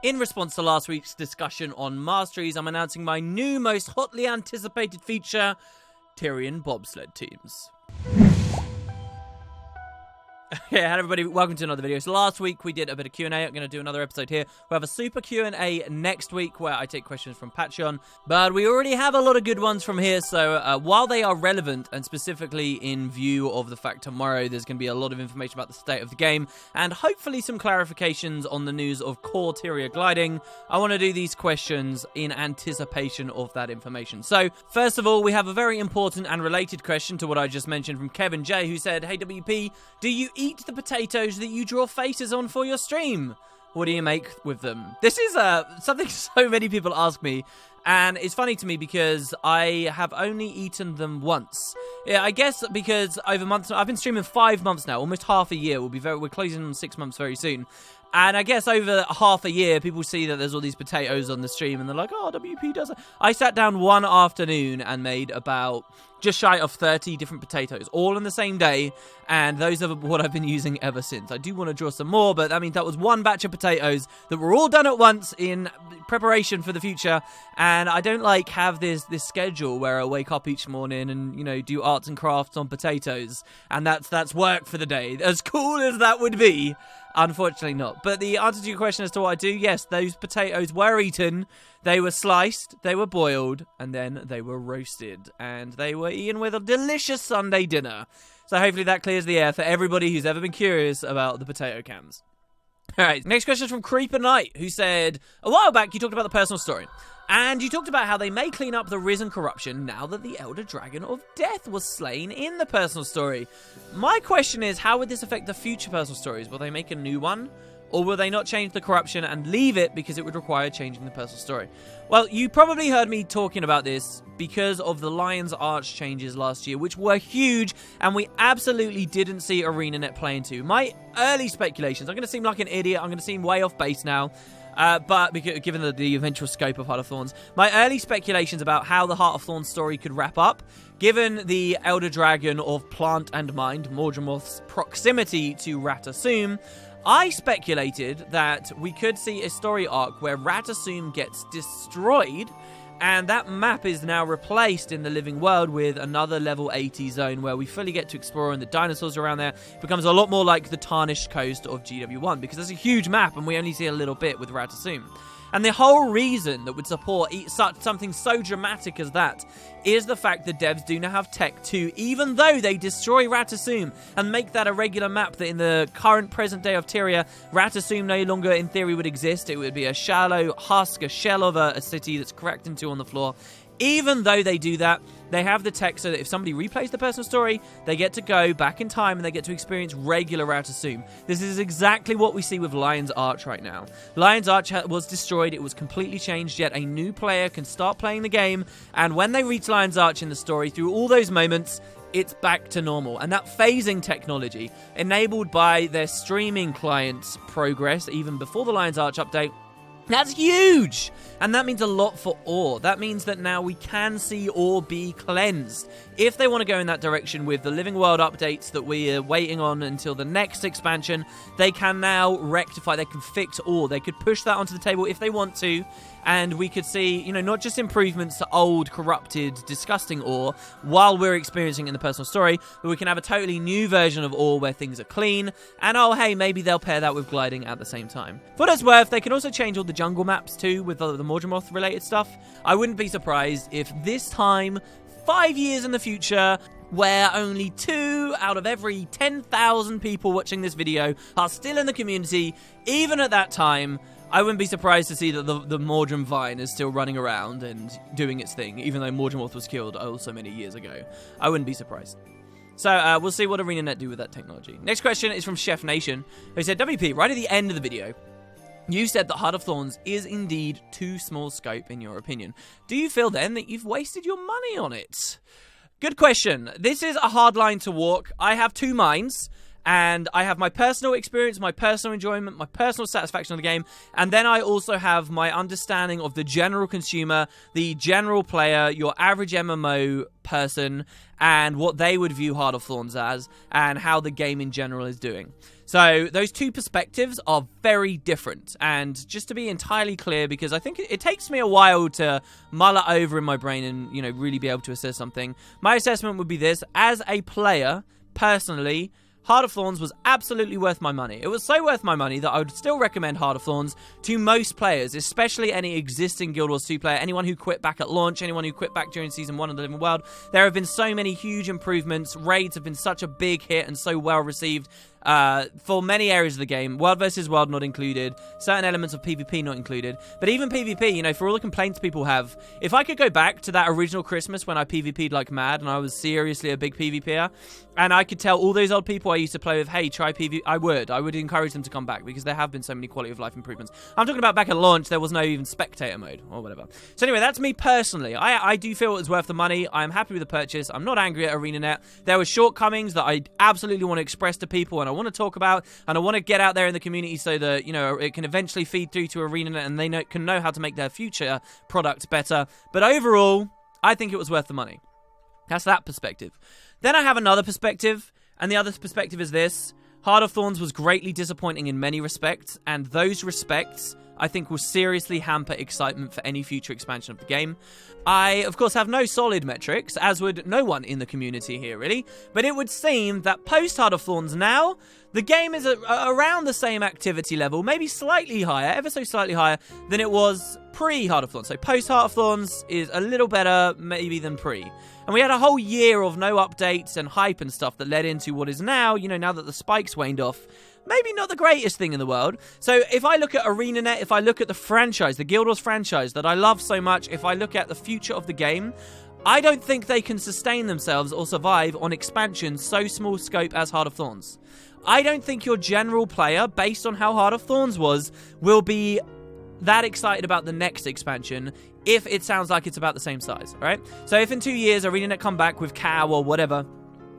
In response to last week's discussion on masteries, I'm announcing my new, most hotly anticipated feature, Tyrion bobsled teams. Yeah, hello everybody, welcome to another video. So last week we did a bit of Q&A. I'm going to do another episode here. We'll have a super Q&A next week where I take questions from Patreon. But we already have a lot of good ones from here, so while they are relevant, and specifically in view of the fact tomorrow there's going to be a lot of information about the state of the game, and hopefully some clarifications on the news of core Tyria gliding, I want to do these questions in anticipation of that information. So, first of all, we have a very important and related question to what I just mentioned from Kevin J, who said, "Hey WP, do you eat the potatoes that you draw faces on for your stream? What do you make with them?" This is something so many people ask me, and it's funny to me because I have only eaten them once. Yeah, I guess because over months, I've been streaming 5 months now, almost half a year. We're closing on 6 months very soon. And I guess over half a year, people see that there's all these potatoes on the stream, and they're like, oh, WP does it. I sat down one afternoon and made about just shy of 30 different potatoes, all in the same day, and those are what I've been using ever since. I do want to draw some more, but I mean, that was one batch of potatoes that were all done at once in preparation for the future, and I don't like have this schedule where I wake up each morning and, you know, do arts and crafts on potatoes, and that's work for the day. As cool as that would be, unfortunately not. But the answer to your question as to what I do, yes, those potatoes were eaten. They were sliced, they were boiled, and then they were roasted. And they were eaten with a delicious Sunday dinner. So hopefully that clears the air for everybody who's ever been curious about the potato cams. Alright, next question is from Creeper Knight, who said, a while back you talked about the personal story. And you talked about how they may clean up the risen corruption now that the Elder Dragon of Death was slain in the personal story. My question is, how would this affect the future personal stories? Will they make a new one? Or will they not change the corruption and leave it because it would require changing the personal story? Well, you probably heard me talking about this because of the Lion's Arch changes last year, which were huge, and we absolutely didn't see Arenanet play into. My early speculations, I'm going to seem like an idiot, I'm going to seem way off base now, but given the eventual scope of Heart of Thorns, my early speculations about how the Heart of Thorns story could wrap up, given the Elder Dragon of Plant and Mind, Mordramoth's proximity to Ratasum, I speculated that we could see a story arc where Ratasum gets destroyed, and that map is now replaced in the living world with another level 80 zone where we fully get to explore, and the dinosaurs around there becomes a lot more like the tarnished coast of GW1, because there's a huge map and we only see a little bit with Ratasum. And the whole reason that would support something so dramatic as that is the fact that devs do now have tech to, even though they destroy Ratasum and make that a regular map that in the current present day of Tyria, Ratasum no longer in theory would exist. It would be a shallow husk, a shell of a city that's cracked into on the floor. Even though they do that, they have the tech so that if somebody replays the personal story, they get to go back in time and they get to experience regular Ratasum. This is exactly what we see with Lion's Arch right now. Lion's Arch was destroyed, it was completely changed, yet a new player can start playing the game, and when they reach Lion's Arch in the story, through all those moments, it's back to normal. And that phasing technology, enabled by their streaming client's progress, even before the Lion's Arch update, that's huge! And that means a lot for ore. That means that now we can see ore be cleansed. If they want to go in that direction with the Living World updates that we are waiting on until the next expansion, they can now rectify, they can fix ore. They could push that onto the table if they want to, and we could see, you know, not just improvements to old, corrupted, disgusting ore while we're experiencing it in the personal story, but we can have a totally new version of ore where things are clean, and oh hey, maybe they'll pair that with gliding at the same time. For what it's worth, they can also change all the jungle maps too with the Mordramoth related stuff. I wouldn't be surprised if this time, 5 years in the future, where only 2 out of every 10,000 people watching this video are still in the community, even at that time, I wouldn't be surprised to see that the Mordram Vine is still running around and doing its thing, even though Mordramoth was killed so many years ago. I wouldn't be surprised. So we'll see what Arenanet do with that technology. Next question is from Chef Nation, who said, WP, right at the end of the video, you said that Heart of Thorns is indeed too small scope in your opinion. Do you feel then that you've wasted your money on it? Good question. This is a hard line to walk. I have two minds. And I have my personal experience, my personal enjoyment, my personal satisfaction of the game, and then I also have my understanding of the general consumer, the general player, your average MMO person, and what they would view Heart of Thorns as, and how the game in general is doing. So those two perspectives are very different. And just to be entirely clear, because I think it takes me a while to mull it over in my brain and, you know, really be able to assess something. My assessment would be this. As a player, personally, Heart of Thorns was absolutely worth my money. It was so worth my money that I would still recommend Heart of Thorns to most players, especially any existing Guild Wars 2 player, anyone who quit back at launch, anyone who quit back during Season 1 of the Living World. There have been so many huge improvements. Raids have been such a big hit and so well received for many areas of the game. World versus World not included. Certain elements of PvP not included. But even PvP, you know, for all the complaints people have, if I could go back to that original Christmas when I PvP'd like mad and I was seriously a big PvPer, and I could tell all those old people I used to play with, hey, try PvP, I would encourage them to come back because there have been so many quality of life improvements. I'm talking about back at launch, there was no even spectator mode or whatever. So anyway, that's me personally. I do feel it was worth the money. I'm happy with the purchase. I'm not angry at Arenanet. There were shortcomings that I absolutely want to express to people and I want to talk about, and I want to get out there in the community so that, you know, it can eventually feed through to Arenanet and they can know how to make their future product better. But overall, I think it was worth the money. That's that perspective. Then I have another perspective, and the other perspective is this. Heart of Thorns was greatly disappointing in many respects, and those respects I think will seriously hamper excitement for any future expansion of the game. I, of course, have no solid metrics, as would no one in the community here, really, but it would seem that post-Heart of Thorns now, the game is around the same activity level, maybe slightly higher, ever so slightly higher, than it was pre-Heart of Thorns. So post-Heart of Thorns is a little better, maybe, than pre. And we had a whole year of no updates and hype and stuff that led into what is now, you know, now that the spikes waned off, maybe not the greatest thing in the world. So if I look at Arenanet, if I look at the franchise, the Guild Wars franchise that I love so much, if I look at the future of the game, I don't think they can sustain themselves or survive on expansion so small scope as Heart of Thorns. I don't think your general player, based on how Heart of Thorns was, will be that excited about the next expansion if it sounds like it's about the same size, right? So if in 2 years Arenanet come back with Cow or whatever,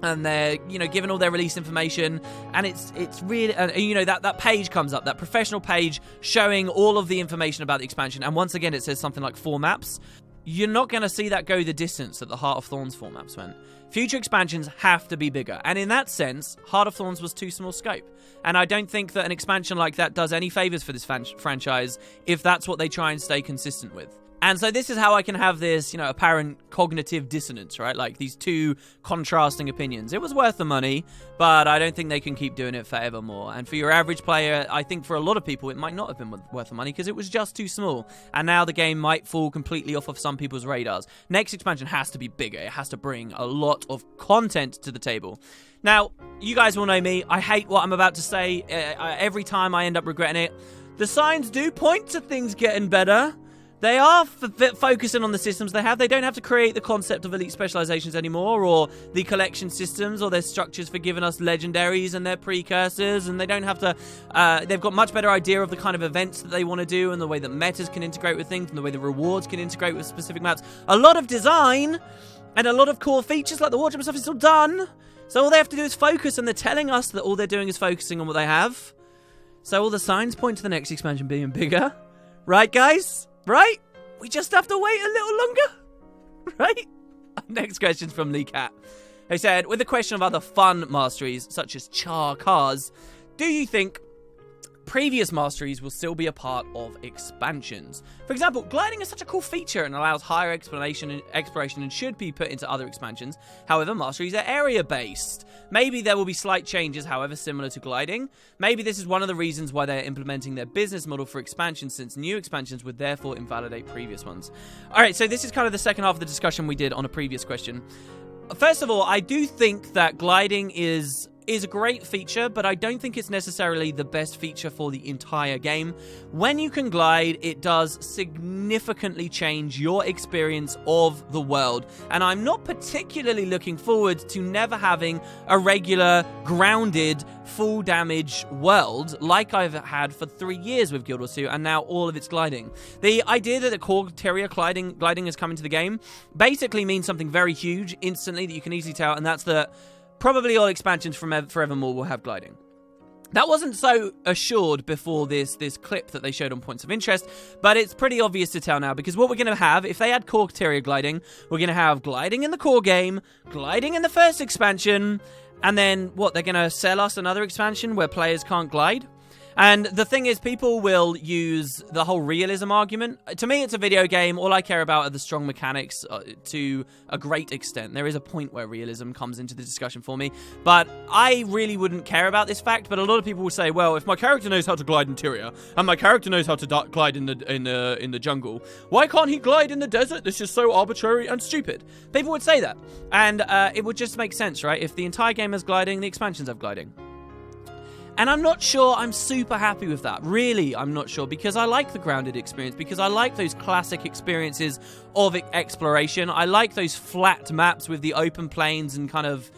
and they're, you know, given all their release information, and it's really, you know, that page comes up, that professional page showing all of the information about the expansion, and once again it says something like 4 maps, you're not going to see that go the distance that the Heart of Thorns 4 maps went. Future expansions have to be bigger, and in that sense, Heart of Thorns was too small scope. And I don't think that an expansion like that does any favors for this franchise if that's what they try and stay consistent with. And so this is how I can have this, you know, apparent cognitive dissonance, right? Like these two contrasting opinions. It was worth the money, but I don't think they can keep doing it forevermore. And for your average player, I think for a lot of people, it might not have been worth the money because it was just too small. And now the game might fall completely off of some people's radars. Next expansion has to be bigger. It has to bring a lot of content to the table. Now, you guys will know me. I hate what I'm about to say. Every time I end up regretting it. The signs do point to things getting better. They are focusing on the systems they have. They don't have to create the concept of elite specializations anymore, or the collection systems, or their structures for giving us legendaries and their precursors, and they don't have to, they've got much better idea of the kind of events that they want to do, and the way that metas can integrate with things, and the way the rewards can integrate with specific maps. A lot of design, and a lot of core features like the wardrobe stuff is still done, so all they have to do is focus, and they're telling us that all they're doing is focusing on what they have. So all the signs point to the next expansion being bigger. Right, guys? Right? We just have to wait a little longer? Right? Next question's from Lee Cat, who said, with the question of other fun masteries, such as char cars, do you think previous masteries will still be a part of expansions? For example, gliding is such a cool feature and allows higher exploration and should be put into other expansions. However, masteries are area-based. Maybe there will be slight changes, however, similar to gliding. Maybe this is one of the reasons why they're implementing their business model for expansion, since new expansions would therefore invalidate previous ones. Alright, so this is kind of the second half of the discussion we did on a previous question. First of all, I do think that gliding is a great feature, but I don't think it's necessarily the best feature for the entire game. When you can glide, it does significantly change your experience of the world, and I'm not particularly looking forward to never having a regular, grounded, full damage world like I've had for 3 years with Guild Wars 2, and now all of its gliding. The idea that the core terrier gliding has come into the game basically means something very huge instantly that you can easily tell, and that's that probably all expansions from forevermore will have gliding. That wasn't so assured before this clip that they showed on Points of Interest, but it's pretty obvious to tell now, because what we're going to have, if they add core terrier gliding, we're going to have gliding in the core game, gliding in the first expansion, And then, what, they're going to sell us another expansion where players can't glide? And the thing is, people will use the whole realism argument. To me, it's a video game. All I care about are the strong mechanics to a great extent. There is a point where realism comes into the discussion for me. But I really wouldn't care about this fact. But a lot of people will say, well, if my character knows how to glide interior, and my character knows how to glide in the jungle, why can't he glide in the desert? This is so arbitrary and stupid. People would say that. And it would just make sense, right? If the entire game has gliding, the expansions have gliding. And I'm not sure I'm super happy with that. Really, I'm not sure, because I like the grounded experience, because I like those classic experiences of exploration. I like those flat maps with the open plains and kind of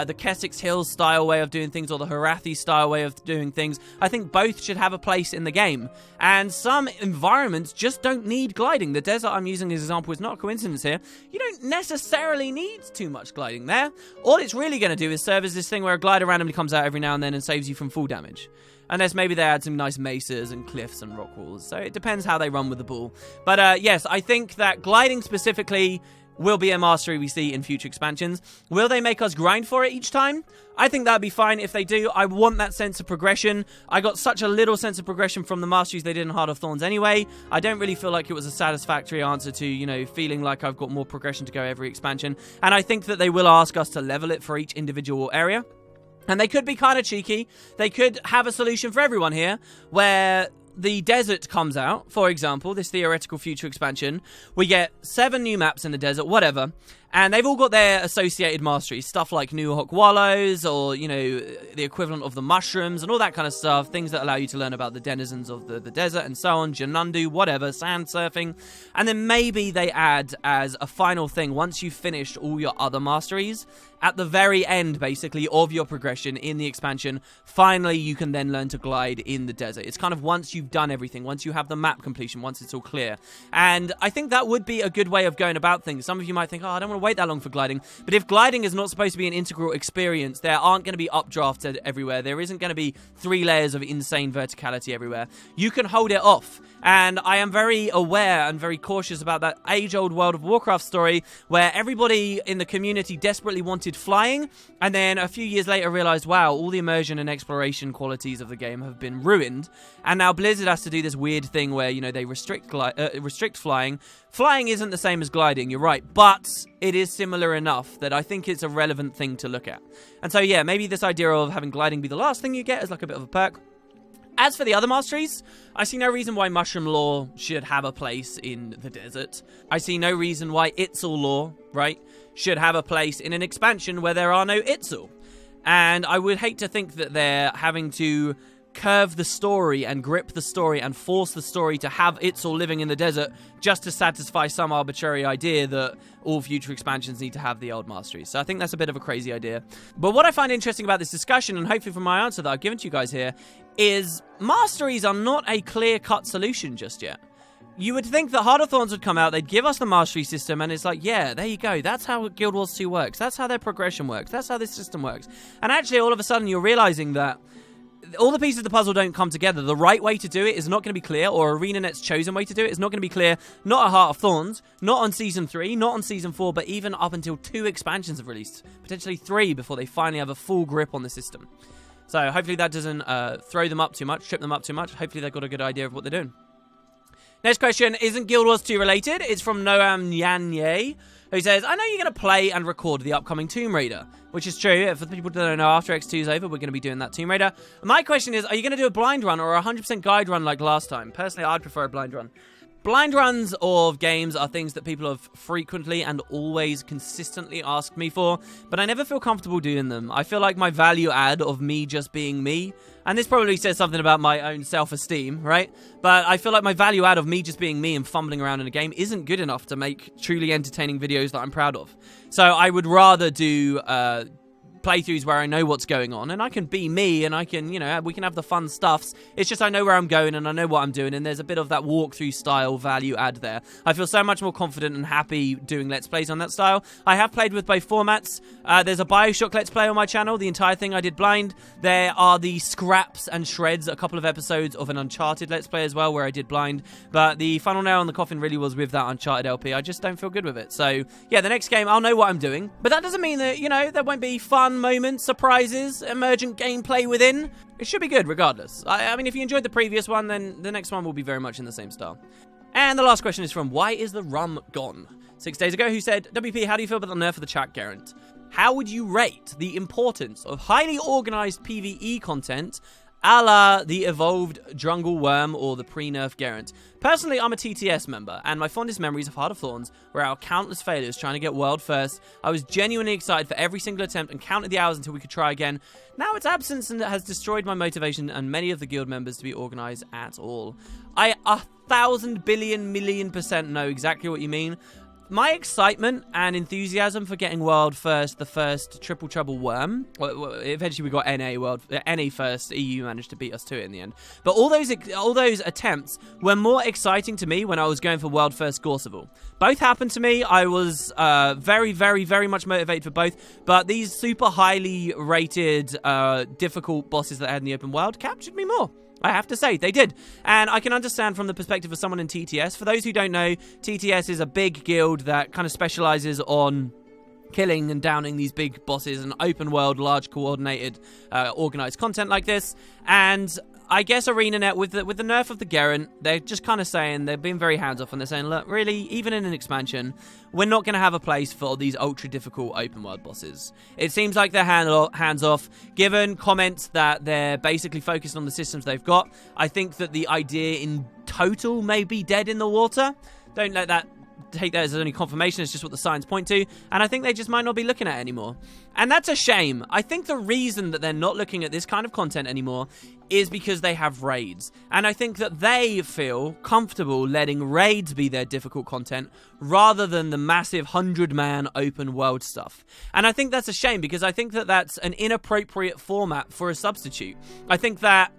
the Kessex Hills style way of doing things, or the Harathi style way of doing things. I think both should have a place in the game. And some environments just don't need gliding. The desert I'm using as an example is not a coincidence here. You don't necessarily need too much gliding there. All it's really going to do is serve as this thing where a glider randomly comes out every now and then and saves you from full damage. Unless maybe they add some nice mesas and cliffs and rock walls. So it depends how they run with the ball. But yes, I think that gliding specifically will be a mastery we see in future expansions. Will they make us grind for it each time? I think that'd be fine if they do. I want that sense of progression. I got such a little sense of progression from the masteries they did in Heart of Thorns anyway. I don't really feel like it was a satisfactory answer to, you know, feeling like I've got more progression to go every expansion. And I think that they will ask us to level it for each individual area. And they could be kind of cheeky. They could have a solution for everyone here, where the desert comes out, for example, this theoretical future expansion. We get 7 new maps in the desert, whatever, and they've all got their associated masteries, stuff like New Hawk Wallows, or, you know, the equivalent of the mushrooms, and all that kind of stuff, things that allow you to learn about the denizens of the desert, and so on, Janundu, whatever, sand surfing, and then maybe they add as a final thing, once you've finished all your other masteries, at the very end, basically, of your progression in the expansion, finally you can then learn to glide in the desert. It's kind of once you've done everything, once you have the map completion, once it's all clear. And I think that would be a good way of going about things. Some of you might think, oh, I don't want to wait that long for gliding. But if gliding is not supposed to be an integral experience, there aren't going to be updrafts everywhere. There isn't going to be 3 layers of insane verticality everywhere. You can hold it off. And I am very aware and very cautious about that age-old World of Warcraft story where everybody in the community desperately wanted flying, and then a few years later realized, wow, all the immersion and exploration qualities of the game have been ruined, and now Blizzard has to do this weird thing where, you know, they restrict flying. Flying isn't the same as gliding, you're right, but it is similar enough that I think it's a relevant thing to look at. And so, yeah, maybe this idea of having gliding be the last thing you get is like a bit of a perk. As for the other masteries, I see no reason why Mushroom Lore should have a place in the desert. I see no reason why Itzel Lore, right, should have a place in an expansion where there are no Itzel. And I would hate to think that they're having to curve the story and grip the story and force the story to have Itzel living in the desert just to satisfy some arbitrary idea that all future expansions need to have the old masteries. So I think that's a bit of a crazy idea. But what I find interesting about this discussion, and hopefully from my answer that I've given to you guys here, is masteries are not a clear-cut solution just yet. You would think that Heart of Thorns would come out, they'd give us the mastery system, and it's like, yeah, there you go. That's how Guild Wars 2 works. That's how their progression works. That's how this system works. And actually, all of a sudden, you're realizing that all the pieces of the puzzle don't come together. The right way to do it is not going to be clear, or Arenanet's chosen way to do it is not going to be clear, not at Heart of Thorns, not on Season 3, not on Season 4, but even up until 2 expansions have released. Potentially 3 before they finally have a full grip on the system. So hopefully that doesn't throw them up too much, trip them up too much. Hopefully they've got a good idea of what they're doing. Next question isn't Guild Wars 2 related. It's from Noam Nyanye, who says, I know you're going to play and record the upcoming Tomb Raider, which is true. For the people that don't know, after X2 is over, we're going to be doing that Tomb Raider. My question is, are you going to do a blind run or a 100% guide run like last time? Personally, I'd prefer a blind run. Blind runs of games are things that people have frequently and always consistently asked me for, but I never feel comfortable doing them. I feel like my value add of me just being me, and this probably says something about my own self-esteem, right? But I feel like my value add of me just being me and fumbling around in a game isn't good enough to make truly entertaining videos that I'm proud of. So I would rather do playthroughs where I know what's going on, and I can be me, and I can, you know, we can have the fun stuffs. It's just I know where I'm going, and I know what I'm doing, and there's a bit of that walkthrough style value add there. I feel so much more confident and happy doing Let's Plays on that style. I have played with both formats. There's a Bioshock Let's Play on my channel, the entire thing I did blind. There are the scraps and shreds, a couple of episodes of an Uncharted Let's Play as well, where I did blind, but the final nail on the coffin really was with that Uncharted LP. I just don't feel good with it. So, yeah, the next game, I'll know what I'm doing, but that doesn't mean that, you know, there won't be fun fun moments, surprises, emergent gameplay within. It should be good regardless. I mean, if you enjoyed the previous one, then the next one will be very much in the same style. And the last question is from Why Is the Rum Gone? 6 days ago, who said, WP, how do you feel about the nerf of the chat, Garant? How would you rate the importance of highly organized PvE content a la the evolved Jungle Worm or the pre-nerf Garant? Personally, I'm a TTS member, and my fondest memories of HoT of Thorns were our countless failures trying to get world first. I was genuinely excited for every single attempt and counted the hours until we could try again. Now its absence has destroyed my motivation and many of the guild members to be organized at all. I 1,000 billion million % know exactly what you mean. My excitement and enthusiasm for getting world first, the first Triple Trouble Worm, well, eventually we got NA first, EU managed to beat us to it in the end. But all those attempts were more exciting to me when I was going for world first Gorseval. Both happened to me. I was very, very, very much motivated for both. But these super highly rated, difficult bosses that I had in the open world captured me more. I have to say, they did. And I can understand from the perspective of someone in TTS. For those who don't know, TTS is a big guild that kind of specializes on killing and downing these big bosses and open world, large, coordinated, organized content like this. And I guess Arenanet, with the nerf of the Garant, they're just kind of saying, they're being very hands-off, and they're saying, look, really, even in an expansion, we're not going to have a place for these ultra-difficult open-world bosses. It seems like they're hands-off. Given comments that they're basically focused on the systems they've got, I think that the idea in total may be dead in the water. Don't let that take that as only confirmation. It's just what the signs point to, and I think they just might not be looking at it anymore, and that's a shame. I think the reason that they're not looking at this kind of content anymore is because they have raids, and I think that they feel comfortable letting raids be their difficult content rather than the massive 100-man open world stuff. And I think that's a shame, because I think that that's an inappropriate format for a substitute. I think that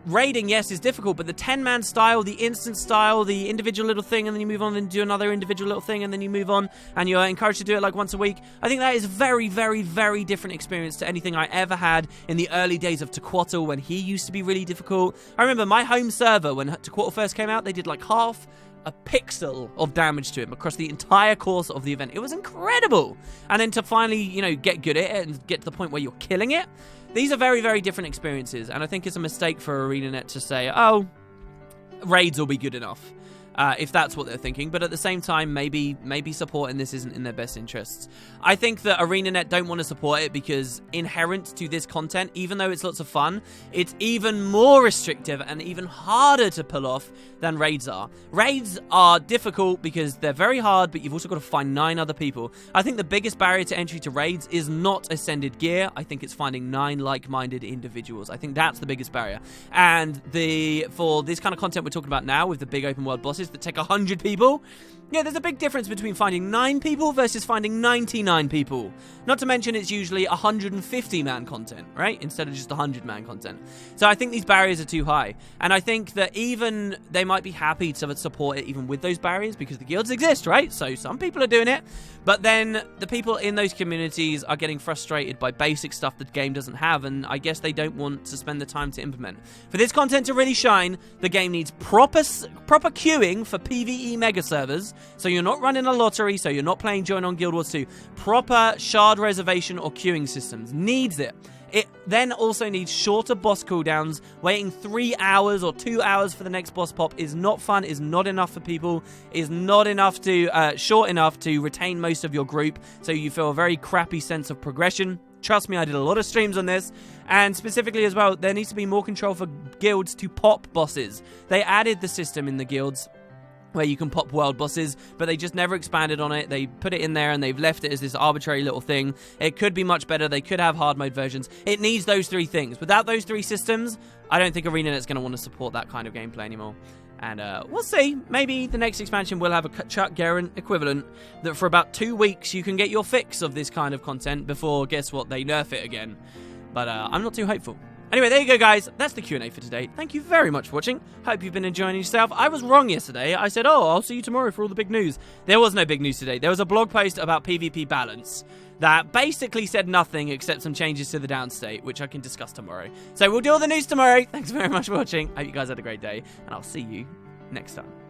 raiding, yes, is difficult, but the 10-man style, the instant style, the individual little thing, and then you move on and do another individual little thing, and then you move on, and you're encouraged to do it like once a week. I think that is a very, very, very different experience to anything I ever had in the early days of Tequatl, when he used to be really difficult. I remember my home server, when Tequatl first came out, they did like half a pixel of damage to him across the entire course of the event. It was incredible. And then to finally, you know, get good at it and get to the point where you're killing it, these are very, very different experiences, and I think it's a mistake for Arenanet to say, oh, raids will be good enough, if that's what they're thinking. But at the same time, maybe supporting this isn't in their best interests. I think that Arenanet don't want to support it because inherent to this content, even though it's lots of fun, it's even more restrictive and even harder to pull off than raids are. Raids are difficult because they're very hard, but you've also got to find 9 other people. I think the biggest barrier to entry to raids is not ascended gear. I think it's finding 9 like-minded individuals. I think that's the biggest barrier. And for this kind of content we're talking about now, with the big open world bosses that take 100 people, yeah, there's a big difference between finding 9 people versus finding 99 people. Not to mention it's usually 150-man content, right? Instead of just 100-man content. So I think these barriers are too high. And I think that even they might be happy to support it even with those barriers because the guilds exist, right? So some people are doing it. But then the people in those communities are getting frustrated by basic stuff that the game doesn't have, and I guess they don't want to spend the time to implement. For this content to really shine, the game needs proper queuing for PvE mega servers, so you're not running a lottery, so you're not playing Join on Guild Wars 2. Proper shard reservation or queuing systems. Needs it. It then also needs shorter boss cooldowns. Waiting 3 hours or 2 hours for the next boss pop is not fun, is not enough for people, is not enough to, short enough to retain most of your group, so you feel a very crappy sense of progression. Trust me, I did a lot of streams on this, and specifically as well, there needs to be more control for guilds to pop bosses. They added the system in the guilds where you can pop world bosses, but they just never expanded on it. They put it in there and they've left it as this arbitrary little thing. It could be much better. They could have hard mode versions. It needs those 3 things. Without those 3 systems, I don't think Arenanet's going to want to support that kind of gameplay anymore. And we'll see. Maybe the next expansion will have a Chuck Garant equivalent that for about 2 weeks you can get your fix of this kind of content before, guess what, they nerf it again. But I'm not too hopeful. Anyway, there you go, guys. That's the Q&A for today. Thank you very much for watching. Hope you've been enjoying yourself. I was wrong yesterday. I said, oh, I'll see you tomorrow for all the big news. There was no big news today. There was a blog post about PvP balance that basically said nothing except some changes to the downstate, which I can discuss tomorrow. So we'll do all the news tomorrow. Thanks very much for watching. Hope you guys had a great day, and I'll see you next time.